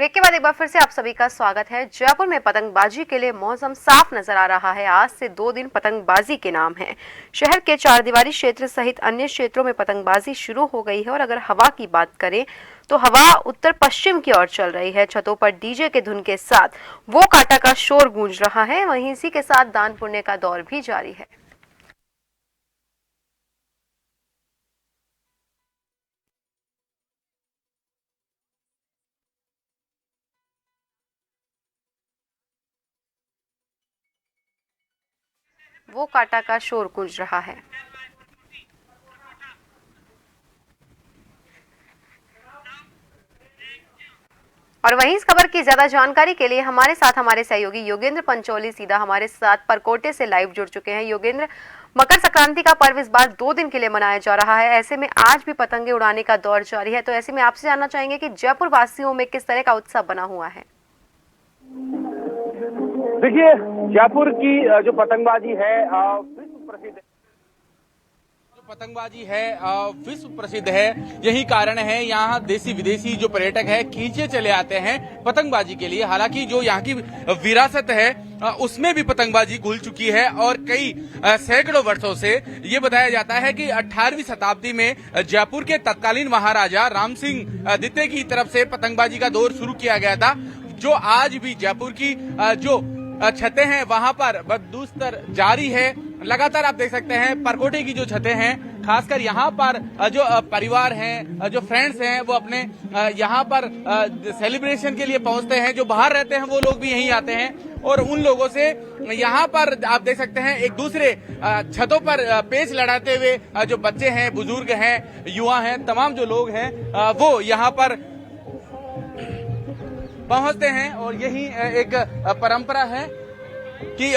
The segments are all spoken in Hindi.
ब्रेक के बाद एक बार फिर से आप सभी का स्वागत है। जयपुर में पतंगबाजी के लिए मौसम साफ नजर आ रहा है। आज से 2 दिन पतंगबाजी के नाम है। शहर के चारदीवारी क्षेत्र सहित अन्य क्षेत्रों में पतंगबाजी शुरू हो गई है और अगर हवा की बात करें तो हवा उत्तर पश्चिम की ओर चल रही है। छतों पर डीजे के धुन के साथ वो काटा का शोर गूंज रहा है। वहीं इसी के साथ दान पुण्य का दौर भी जारी है। वो काटा का शोर गूंज रहा है। और वहीं इस खबर की ज्यादा जानकारी के लिए हमारे साथ हमारे सहयोगी योगेंद्र पंचोली सीधा हमारे साथ परकोटे से लाइव जुड़ चुके हैं। योगेंद्र, मकर संक्रांति का पर्व इस बार 2 दिन के लिए मनाया जा रहा है। ऐसे में आज भी पतंगे उड़ाने का दौर जारी है, तो ऐसे में आपसे जानना चाहेंगे कि जयपुर वासियों में किस तरह का उत्साह बना हुआ है। देखिए, जयपुर की जो पतंगबाजी है विश्व प्रसिद्ध है। पतंगबाजी है विश्व प्रसिद्ध है। यही कारण है यहाँ देशी विदेशी जो पर्यटक है खींचे चले आते हैं पतंगबाजी के लिए। हालांकि जो यहाँ की विरासत है उसमें भी पतंगबाजी घुल चुकी है और कई सैकड़ों वर्षों से ये बताया जाता है कि 18वीं शताब्दी में जयपुर के तत्कालीन महाराजा राम सिंह द्वितीय की तरफ से पतंगबाजी का दौर शुरू किया गया था, जो आज भी जयपुर की जो छतें हैं वहां पर बदस्तूर जारी है। लगातार आप देख सकते हैं परकोटे की जो छतें हैं, खासकर यहाँ पर जो परिवार हैं, जो फ्रेंड्स हैं, वो अपने यहाँ पर सेलिब्रेशन के लिए पहुंचते हैं। जो बाहर रहते हैं वो लोग भी यहीं आते हैं और उन लोगों से यहाँ पर आप देख सकते हैं एक दूसरे छतों पर पेच लड़ाते हुए जो बच्चे हैं, बुजुर्ग हैं, युवा हैं, तमाम जो लोग हैं वो यहाँ पर पहुंचते हैं। और यही एक परंपरा है कि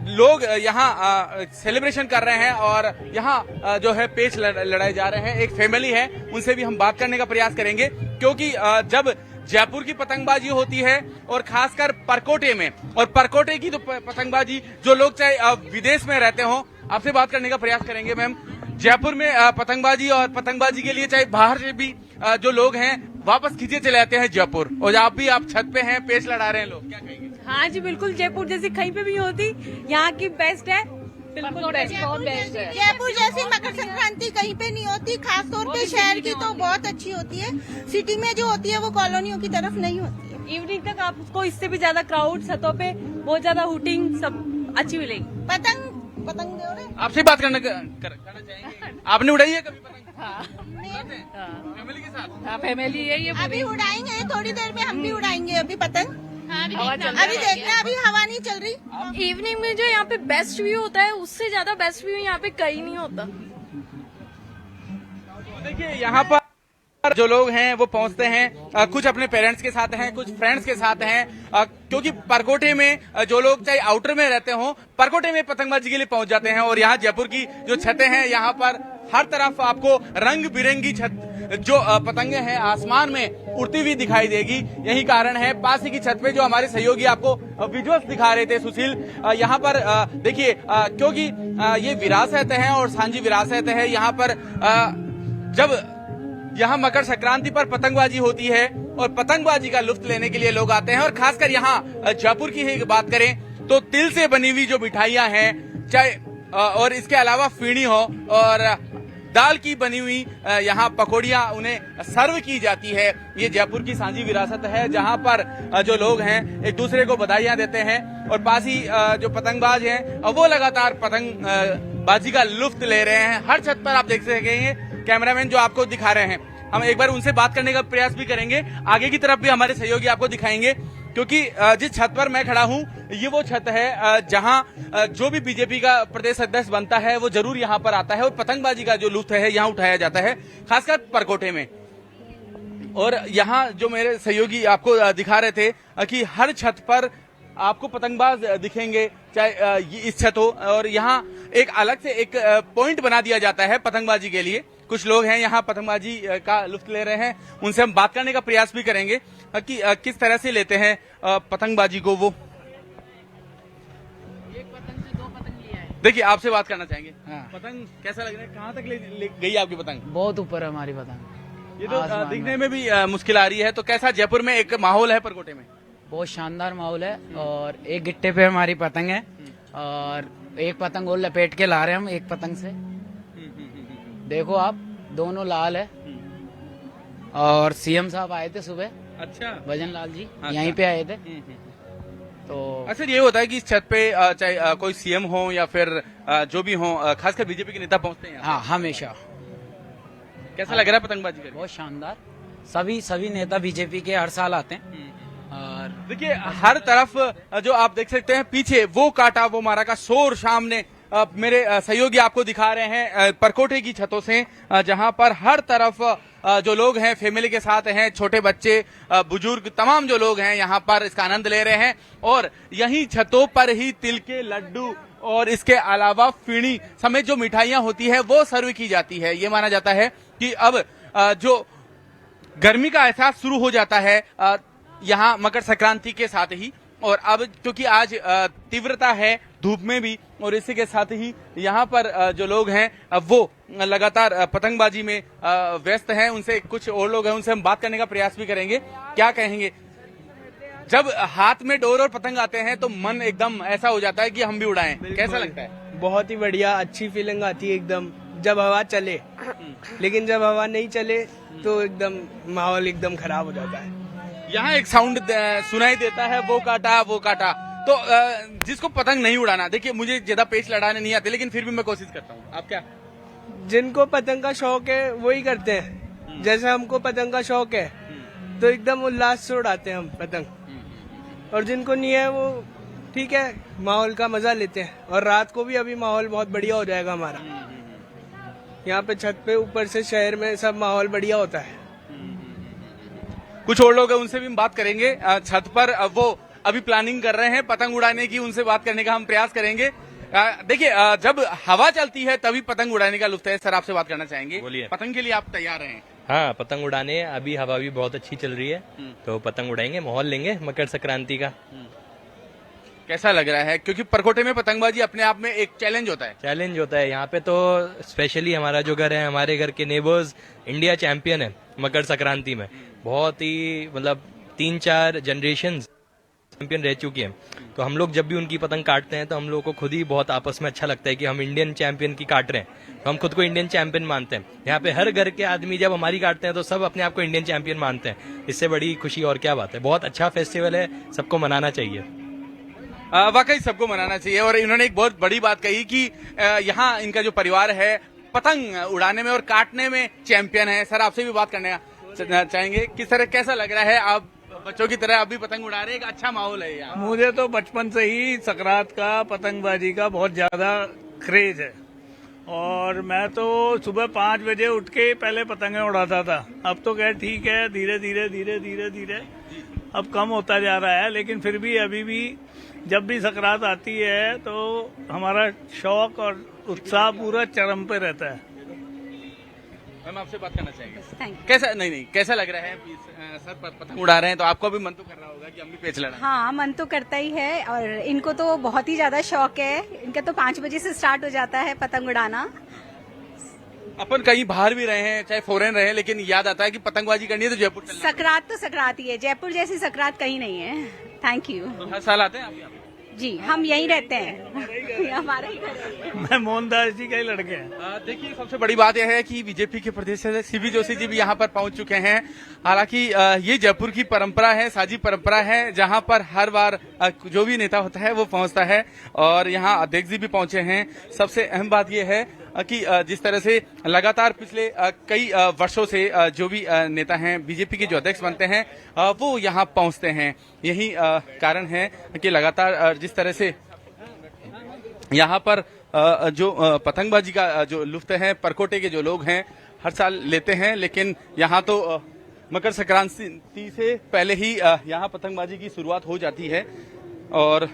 लोग यहाँ सेलिब्रेशन कर रहे हैं और यहाँ जो है पेच लड़ाए जा रहे हैं। एक फैमिली है, उनसे भी हम बात करने का प्रयास करेंगे, क्योंकि जब जयपुर की पतंगबाजी होती है और खासकर परकोटे में, और परकोटे की तो पतंगबाजी जो लोग चाहे विदेश में रहते हो, आपसे बात करने का प्रयास करेंगे। मैम, जयपुर में पतंगबाजी और पतंगबाजी के लिए चाहे बाहर से भी जो लोग हैं वापस खींचे चले आते हैं जयपुर, और आप छत पे हैं, पेच लड़ा रहे हैं लोग, क्या कहेंगे? हाँ जी, बिल्कुल जयपुर जैसी कहीं पे भी होती, यहाँ की बेस्ट है, बिल्कुल बेस्ट, बहुत बेस्ट है। जयपुर जैसी मकर संक्रांति कहीं पे नहीं होती, खासतौर पे शहर की तो बहुत अच्छी होती है। सिटी में जो होती है वो कॉलोनियों की तरफ नहीं होती है। इवनिंग तक आपको इससे भी ज्यादा क्राउड, छतों पे बहुत ज्यादा हुटिंग सब अच्छी मिलेगी। पतंग आपसे बात करना चाहेंगे, आपने उड़ाई है कभी पतंग? हाँ, फैमिली के साथ? हाँ, फैमिली है ये। अभी उड़ाएंगे, थोड़ी देर में हम भी उड़ाएंगे अभी पतंग। अभी देखना, अभी हवा नहीं चल रही। इवनिंग में जो यहाँ पे बेस्ट व्यू होता है, उससे ज्यादा बेस्ट व्यू यहाँ पे कहीं नहीं होता। देखिए, यहाँ पर जो लोग हैं वो पहुंचते हैं, कुछ अपने पेरेंट्स के साथ हैं, कुछ फ्रेंड्स के साथ हैं, क्योंकि परकोटे में जो लोग चाहे आउटर में रहते हो, परकोटे में पतंगबाजी के लिए पहुंच जाते हैं। और यहाँ जयपुर की जो छतें हैं, यहाँ पर हर तरफ आपको रंग बिरंगी छत जो पतंगे हैं आसमान में उड़ती हुई दिखाई देगी। यही कारण है पास ही की छत पे जो हमारे सहयोगी आपको विजुअल्स दिखा रहे थे, सुशील, यहाँ पर देखिए, क्योंकि ये विरासत है और सांझी विरासत है। यहाँ पर जब यहाँ मकर संक्रांति पर पतंगबाजी होती है और पतंगबाजी का लुत्फ लेने के लिए लोग आते हैं। और खासकर यहाँ जयपुर की ही बात करें तो तिल से बनी हुई जो मिठाइयाँ हैं, चाहे और इसके अलावा फीणी हो और दाल की बनी हुई यहाँ पकौड़ियाँ उन्हें सर्व की जाती है। ये जयपुर की सांझी विरासत है, जहाँ पर जो लोग हैं एक दूसरे को बधाइयाँ देते हैं और पास ही जो पतंगबाज हैं वो लगातार पतंग बाजी का लुत्फ ले रहे हैं। हर छत पर आप देख सकेंगे कैमरामैन जो आपको दिखा रहे हैं। हम एक बार उनसे बात करने का प्रयास भी करेंगे, आगे की तरफ भी हमारे सहयोगी आपको दिखाएंगे, क्योंकि जिस छत पर मैं खड़ा हूं ये वो छत है जहां जो भी बीजेपी का प्रदेश अध्यक्ष बनता है वो जरूर यहां पर आता है और पतंगबाजी का जो लुत्फ है यहां उठाया जाता है, खासकर परकोटे में। और यहां जो मेरे सहयोगी आपको दिखा रहे थे कि हर छत पर आपको पतंगबाज दिखेंगे, चाहे इस छत हो, और यहाँ एक अलग से एक पॉइंट बना दिया जाता है पतंगबाजी के लिए। कुछ लोग हैं यहाँ पतंगबाजी का लुत्फ ले रहे हैं, उनसे हम बात करने का प्रयास भी करेंगे कि किस तरह से लेते हैं पतंगबाजी को वो। एक पतंग से 2 पतंग लिया है। देखिए, आपसे बात करना चाहेंगे। हाँ। पतंग कैसा लग रहा है, कहाँ तक ले गई आपकी पतंग? बहुत ऊपर है हमारी पतंग। ये तो दिखने में भी मुश्किल आ रही है, तो कैसा जयपुर में एक माहौल है परकोटे में? बहुत शानदार माहौल है। और एक गिट्टे पे हमारी पतंग है और एक पतंग और लपेट के ला रहे हैं हम एक पतंग से। देखो आप, दोनों लाल है। और सीएम साहब आए थे सुबह, अच्छा, भजन लाल जी अच्छा। यहीं पे आए थे। तो अक्सर ये होता है कि इस छत पे चाहे कोई सीएम हो या फिर जो भी हो, खासकर बीजेपी के नेता पहुंचते हैं यहाँ। हाँ, हमेशा। कैसा लग रहा है पतंगबाजी करके? बहुत शानदार। सभी नेता बीजेपी के हर साल आते हैं। और देखिए हर तरफ जो आप देख सकते हैं पीछे वो काटा वो मारा का शोर सामने मेरे सहयोगी आपको दिखा रहे हैं परकोटे की छतों से, जहां पर हर तरफ जो लोग हैं फैमिली के साथ हैं, छोटे बच्चे, बुजुर्ग, तमाम जो लोग हैं यहाँ पर इसका आनंद ले रहे हैं। और यहीं छतों पर ही तिल के लड्डू और इसके अलावा फीणी समेत जो मिठाइयां होती है वो सर्व की जाती है। ये माना जाता है कि अब जो गर्मी का एहसास शुरू हो जाता है यहाँ मकर संक्रांति के साथ ही, और अब क्योंकि आज तीव्रता है धूप में भी, और इसी के साथ ही यहाँ पर जो लोग हैं अब वो लगातार पतंगबाजी में व्यस्त हैं। उनसे कुछ और लोग हैं, उनसे हम बात करने का प्रयास भी करेंगे। क्या कहेंगे? जब हाथ में डोर और पतंग आते हैं तो मन एकदम ऐसा हो जाता है कि हम भी उड़ाएं। कैसा लगता है? बहुत ही बढ़िया, अच्छी फीलिंग आती है एकदम जब हवा चले। लेकिन जब हवा नहीं चले तो एकदम माहौल एकदम खराब हो जाता है। यहाँ एक साउंड सुनाई देता है, वो काटा वो काटा। तो जिसको पतंग नहीं उड़ाना, देखिए मुझे ज्यादा पेच लड़ाने नहीं आते, लेकिन फिर भी मैं कोशिश करता हूँ। आप क्या? जिनको पतंग का शौक है वही करते हैं। जैसे हमको पतंग का शौक है तो एकदम उल्लास से उड़ाते हैं हम पतंग। और जिनको नहीं है वो ठीक है, माहौल का मजा लेते हैं। और रात को भी अभी माहौल बहुत बढ़िया हो जाएगा हमारा। यहाँ पे छत पे ऊपर से शहर में सब माहौल बढ़िया होता है। कुछ और लोग हैं, उनसे भी हम बात करेंगे। छत पर वो अभी प्लानिंग कर रहे हैं पतंग उड़ाने की, उनसे बात करने का हम प्रयास करेंगे। देखिए जब हवा चलती है तभी पतंग उड़ाने का लुत्फ है। सर आपसे बात करना चाहेंगे, बोलिए। पतंग के लिए आप तैयार हैं? हाँ, पतंग उड़ाने अभी हवा भी बहुत अच्छी चल रही है, तो पतंग उड़ाएंगे, माहौल लेंगे मकर संक्रांति का। कैसा लग रहा है? क्योंकि परकोटे में पतंगबाजी अपने आप में एक चैलेंज होता है। चैलेंज होता है यहाँ पे। तो स्पेशली हमारा जो घर है, हमारे घर के नेबर्स इंडिया चैंपियन है मकर संक्रांति में। बहुत ही मतलब 3-4 जनरेशन चैंपियन रह चुकी हैं। तो हम लोग जब भी उनकी पतंग काटते हैं तो हम लोग को खुद ही बहुत आपस में अच्छा लगता है कि हम इंडियन चैंपियन की काट रहे हैं। तो हम खुद को इंडियन चैंपियन मानते हैं। यहाँ पे हर घर के आदमी जब हमारी काटते हैं तो सब अपने आप को इंडियन चैंपियन मानते हैं। इससे बड़ी खुशी और क्या बात है। बहुत अच्छा फेस्टिवल है, सबको मनाना चाहिए। वाकई सबको मनाना चाहिए। और इन्होंने एक बहुत बड़ी बात कही कि यहाँ इनका जो परिवार है पतंग उड़ाने में और काटने में चैंपियन है। सर आपसे भी बात करने चाहेंगे, किस तरह कैसा लग रहा है? आप बच्चों की तरह अभी पतंग उड़ा रहे हैं, एक अच्छा माहौल है यहाँ। मुझे तो बचपन से ही संक्रांत का, पतंगबाजी का बहुत ज्यादा क्रेज है। और मैं तो सुबह 5 बजे उठ के पहले पतंगें उड़ाता था। अब तो क्या ठीक है, धीरे धीरे अब कम होता जा रहा है। लेकिन फिर भी अभी भी जब भी संक्रांत आती है तो हमारा शौक और उत्साह पूरा चरम पे रहता है। मैम आपसे बात करना चाहेंगे, कैसा नहीं कैसा लग रहा है? सर पतंग उड़ा रहे हैं तो आपको भी मन तो कर रहा होगा कि हम भी पेच लड़ाएं। हाँ, मन तो करता ही है। और इनको तो बहुत ही ज्यादा शौक है। इनका तो 5 बजे से स्टार्ट हो जाता है पतंग उड़ाना। अपन कहीं बाहर भी रहे हैं, चाहे फॉरेन रहे, लेकिन याद आता है कि पतंगबाजी करनी है तो जयपुर चलना है। संक्रांत तो संक्रांत ही है, जयपुर जैसी संक्रांत कहीं नहीं है। Thank you. तो हर साल आते हैं आप यहाँ पे? जी, हम यहीं रहते हैं। हमारा ही घर है। मैं मोहनदास जी का ही लड़के हैं। देखिए सबसे बड़ी बात यह है कि बीजेपी के प्रदेश अध्यक्ष सीबी जोशी जी भी यहाँ पर पहुंच चुके हैं। हालांकि ये जयपुर की परंपरा है, साझी परंपरा है, जहां पर हर बार जो भी नेता होता है वो पहुंचता है। और यहाँ अध्यक्ष जी भी पहुंचे हैं। सबसे अहम बात यह है कि जिस तरह से लगातार पिछले कई वर्षों से जो भी नेता हैं बीजेपी के जो अध्यक्ष बनते हैं वो यहाँ पहुंचते हैं। यही कारण है कि लगातार जिस तरह से यहाँ पर जो पतंगबाजी का जो लुत्फ है परकोटे के जो लोग हैं हर साल लेते हैं। लेकिन यहाँ तो मकर संक्रांति से पहले ही यहाँ पतंगबाजी की शुरुआत हो जाती है। और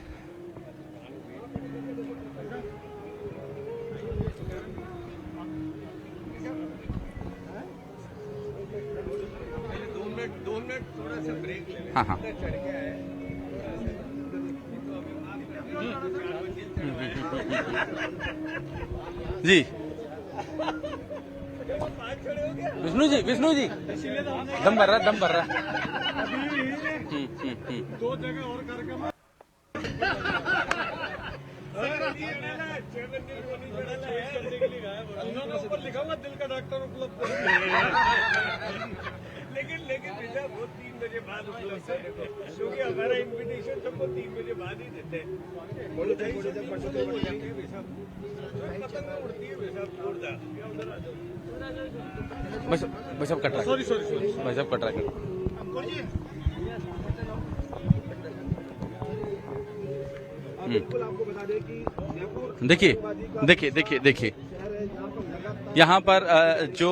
हाँ जी विष्णु जी दम भर रहा दो जगह और कार्यक्रम ऊपर लिखा हुआ दिल का डॉक्टर उपलब्ध लेकिन भैया वो 3 बजे बाद उपलब्ध है क्योंकि हमारा इन्विटेशन सबको 3 बजे बाद ही देते हैं। भाई साहब कट रहा है, भाई साहब कट रहा है। आपको बता दें कि देखिए यहाँ पर जो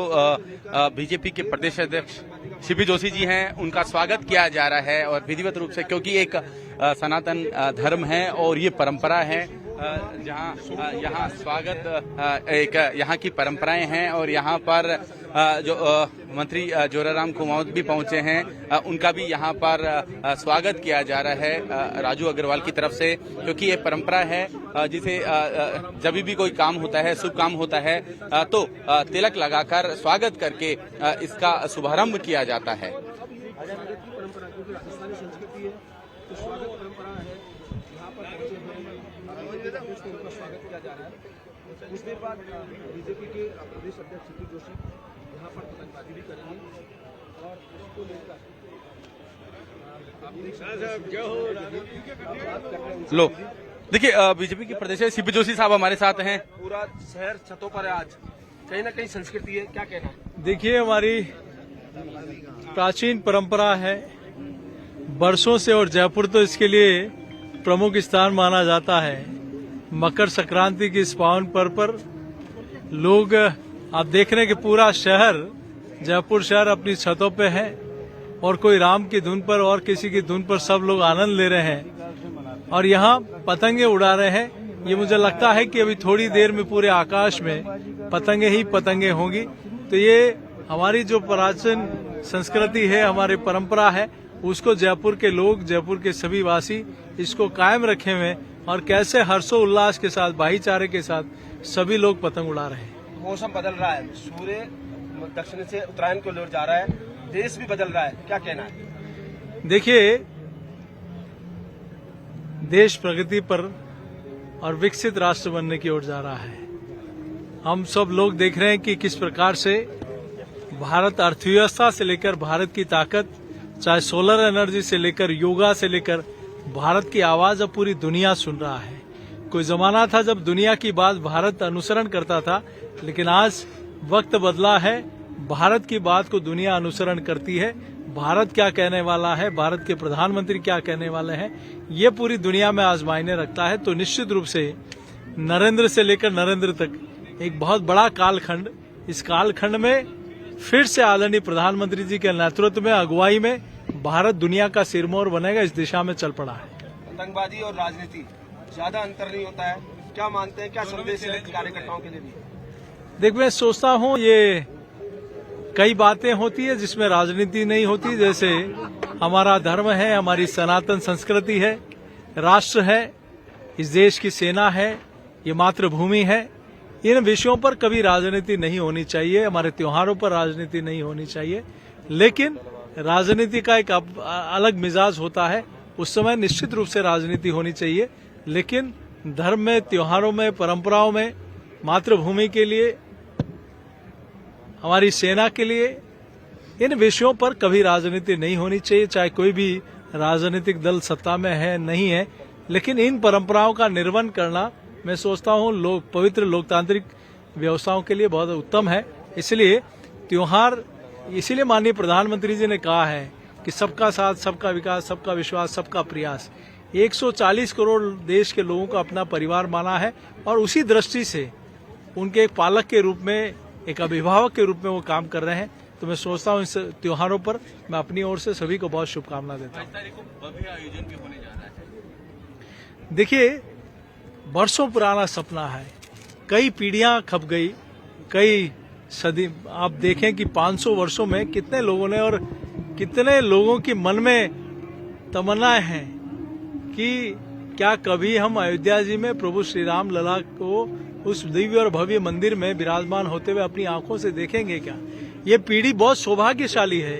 बीजेपी के प्रदेश अध्यक्ष सीपी जोशी जी हैं, उनका स्वागत किया जा रहा है और विधिवत रूप से, क्योंकि एक सनातन धर्म है और ये परंपरा है जहाँ यहाँ स्वागत एक यहाँ की परंपराएं हैं और यहाँ पर जो मंत्री जोराराम कुमावत भी पहुंचे हैं, उनका भी यहाँ पर स्वागत किया जा रहा है राजू अग्रवाल की तरफ से, क्योंकि ये परंपरा है जिसे जब भी कोई काम होता है, शुभ काम होता है तो तिलक लगाकर स्वागत करके इसका शुभारंभ किया जाता है। कुछ देर बाद बीजेपी के प्रदेश अध्यक्ष सीपी जोशी यहाँ पर पतंगबाजी भी करेंगे और इसको लेकर लो देखिए बीजेपी के प्रदेश सीपी जोशी साहब हमारे साथ हैं। पूरा शहर छतों पर है आज, कहीं ना कहीं संस्कृति है, क्या कहना है? देखिए, हमारी प्राचीन परंपरा है वर्षों से और जयपुर तो इसके लिए प्रमुख स्थान माना जाता है। मकर संक्रांति के इस पावन पर्व पर लोग आप देख रहे हैं कि पूरा शहर, जयपुर शहर अपनी छतों पे है और कोई राम की धुन पर और किसी की धुन पर सब लोग आनंद ले रहे हैं और यहाँ पतंगे उड़ा रहे हैं। ये मुझे लगता है कि अभी थोड़ी देर में पूरे आकाश में पतंगे ही पतंगे होंगी। तो ये हमारी जो प्राचीन संस्कृति है, हमारी परंपरा है, उसको जयपुर के लोग, जयपुर के सभी वासी इसको कायम रखे हुए और कैसे हर्षोल्लास के साथ, भाईचारे के साथ सभी लोग पतंग उड़ा रहे हैं। मौसम बदल रहा है, सूर्य दक्षिण से उत्तरायण को लौट जा रहा है, देश भी बदल रहा है, क्या कहना है? देखिए, देश प्रगति पर और विकसित राष्ट्र बनने की ओर जा रहा है। हम सब लोग देख रहे हैं कि किस प्रकार से भारत अर्थव्यवस्था से लेकर भारत की ताकत, चाहे सोलर एनर्जी से लेकर योगा से लेकर भारत की आवाज अब पूरी दुनिया सुन रहा है। कोई जमाना था जब दुनिया की बात भारत अनुसरण करता था, लेकिन आज वक्त बदला है, भारत की बात को दुनिया अनुसरण करती है। भारत क्या कहने वाला है, भारत के प्रधानमंत्री क्या कहने वाले हैं, ये पूरी दुनिया में आज मायने रखता है। तो निश्चित रूप से नरेंद्र से लेकर नरेंद्र तक एक बहुत बड़ा कालखंड, इस कालखंड में फिर से आदरणीय प्रधानमंत्री जी के नेतृत्व में, अगुवाई में भारत दुनिया का सिरमौर बनेगा, इस दिशा में चल पड़ा है। पतंगबाजी और राजनीति ज्यादा अंतर नहीं होता है, क्या मानते हैं, क्या संदेश है कार्यकर्ताओं के लिए? देख, मैं सोचता हूँ ये कई बातें होती है जिसमें राजनीति नहीं होती। जैसे हमारा धर्म है, हमारी सनातन संस्कृति है, राष्ट्र है, इस देश की सेना है, ये मातृभूमि है। इन विषयों पर कभी राजनीति नहीं होनी चाहिए, हमारे त्योहारों पर राजनीति नहीं होनी चाहिए। लेकिन राजनीति का एक अलग मिजाज होता है, उस समय निश्चित रूप से राजनीति होनी चाहिए। लेकिन धर्म में, त्योहारों में, परंपराओं में, मातृभूमि के लिए, हमारी सेना के लिए, इन विषयों पर कभी राजनीति नहीं होनी चाहिए, चाहे कोई भी राजनीतिक दल सत्ता में है नहीं है। लेकिन इन परंपराओं का निर्वहन करना, मैं सोचता हूँ, पवित्र लोकतांत्रिक व्यवस्थाओं के लिए बहुत उत्तम है। इसलिए त्योहार, इसीलिए माननीय प्रधानमंत्री जी ने कहा है कि सबका साथ, सबका विकास, सबका विश्वास, सबका प्रयास। 140 करोड़ देश के लोगों को अपना परिवार माना है और उसी दृष्टि से उनके एक पालक के रूप में, एक अभिभावक के रूप में वो काम कर रहे हैं। तो मैं सोचता हूँ इस त्योहारों पर मैं अपनी ओर से सभी को बहुत शुभकामना देता हूँ। देखिए, वर्षों पुराना सपना है, कई पीढ़ियां खप गई, कई सदी। आप देखें कि 500 वर्षों में कितने लोगों ने और कितने लोगों की मन में तमन्नाएं हैं कि क्या कभी हम अयोध्या जी में प्रभु श्री राम लला को उस दिव्य और भव्य मंदिर में विराजमान होते हुए अपनी आंखों से देखेंगे क्या? ये पीढ़ी बहुत सौभाग्यशाली है।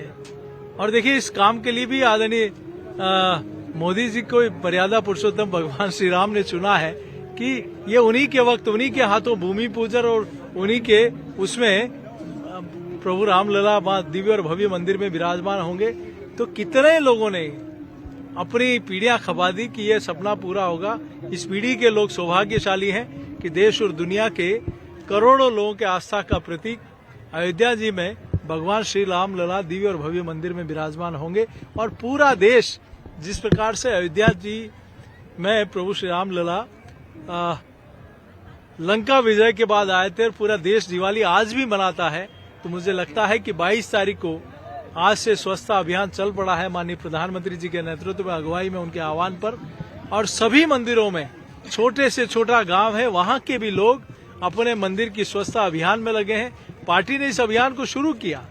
और देखिए, इस काम के लिए भी आदरणीय मोदी जी को मर्यादा पुरुषोत्तम भगवान श्री राम ने चुना है कि ये उन्हीं के वक्त, उन्हीं के हाथों भूमि पूजन और उन्हीं के उसमें प्रभु रामलला वहां दिव्य और भव्य मंदिर में विराजमान होंगे। तो कितने लोगों ने अपनी पीढ़ियां खपा दी कि ये सपना पूरा होगा। इस पीढ़ी के लोग सौभाग्यशाली हैं कि देश और दुनिया के करोड़ों लोगों के आस्था का प्रतीक अयोध्या जी में भगवान श्री राम लला दिव्य और भव्य मंदिर में विराजमान होंगे। और पूरा देश जिस प्रकार से अयोध्या जी में प्रभु श्री राम लला लंका विजय के बाद आए थे और पूरा देश दिवाली आज भी मनाता है, तो मुझे लगता है कि 22 तारीख को आज से स्वच्छता अभियान चल पड़ा है माननीय प्रधानमंत्री जी के नेतृत्व में, अगुवाई में, उनके आह्वान पर। और सभी मंदिरों में, छोटे से छोटा गांव है, वहां के भी लोग अपने मंदिर की स्वच्छता अभियान में लगे हैं। पार्टी ने इस अभियान को शुरू किया,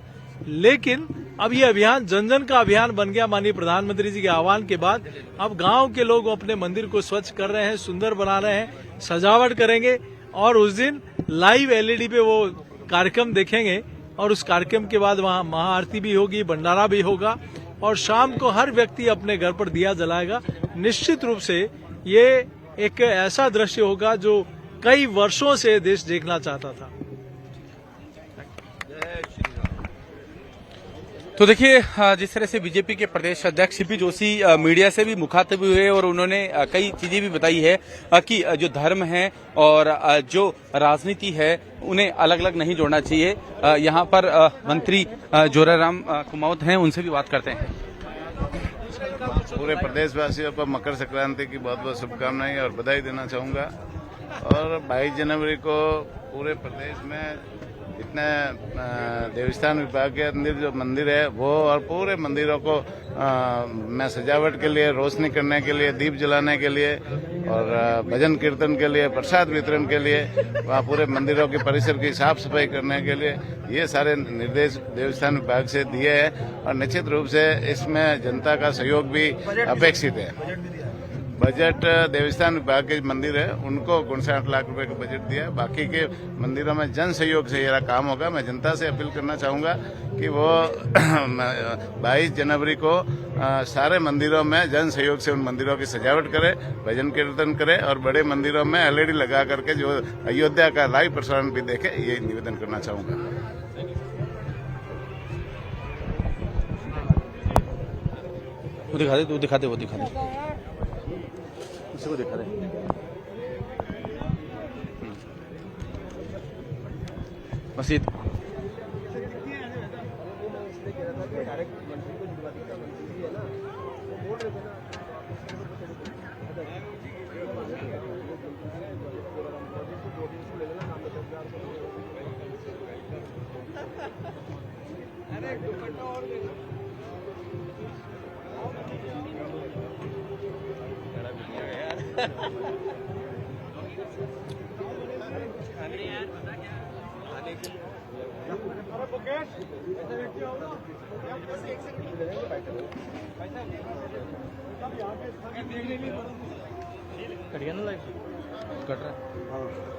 लेकिन अब ये अभियान जन जन का अभियान बन गया। माननीय प्रधानमंत्री जी के आह्वान के बाद अब गांव के लोग अपने मंदिर को स्वच्छ कर रहे हैं, सुंदर बना रहे हैं, सजावट करेंगे और उस दिन लाइव एलईडी पे वो कार्यक्रम देखेंगे। और उस कार्यक्रम के बाद वहां महाआरती भी होगी, भंडारा भी होगा और शाम को हर व्यक्ति अपने घर पर दिया जलाएगा। निश्चित रूप से ये एक ऐसा दृश्य होगा जो कई वर्षों से देश देखना चाहता था। तो देखिए, जिस तरह से बीजेपी के प्रदेश अध्यक्ष सीपी जोशी मीडिया से भी मुखातिब हुए और उन्होंने कई चीजें भी बताई है कि जो धर्म है और जो राजनीति है उन्हें अलग अलग नहीं जोड़ना चाहिए। यहाँ पर मंत्री जोराराम कुमावत हैं, उनसे भी बात करते हैं। पूरे प्रदेशवासियों को मकर संक्रांति की बहुत बहुत शुभकामनाएं और बधाई देना चाहूंगा। और 22 जनवरी को पूरे प्रदेश में इतने देवस्थान विभाग के अंदर जो मंदिर है वो और पूरे मंदिरों को में सजावट के लिए, रोशनी करने के लिए, दीप जलाने के लिए और भजन कीर्तन के लिए, प्रसाद वितरण के लिए, वहाँ पूरे मंदिरों के परिसर की साफ सफाई करने के लिए ये सारे निर्देश देवस्थान विभाग से दिए हैं। और निश्चित रूप से इसमें जनता का सहयोग भी अपेक्षित है। बजट देवस्थान विभाग के मंदिर है उनको 59 लाख रुपए का बजट दिया है। बाकी के मंदिरों में जन सहयोग से यह काम होगा। मैं जनता से अपील करना चाहूंगा कि वो 22 जनवरी को सारे मंदिरों में जन सहयोग से उन मंदिरों की सजावट करे, भजन कीर्तन करे और बड़े मंदिरों में एलईडी लगा करके जो अयोध्या का लाइव प्रसारण भी देखे, ये निवेदन करना चाहूंगा। वो दिखा दे उसी को दिखा दे। मस्जिद कट रहा है।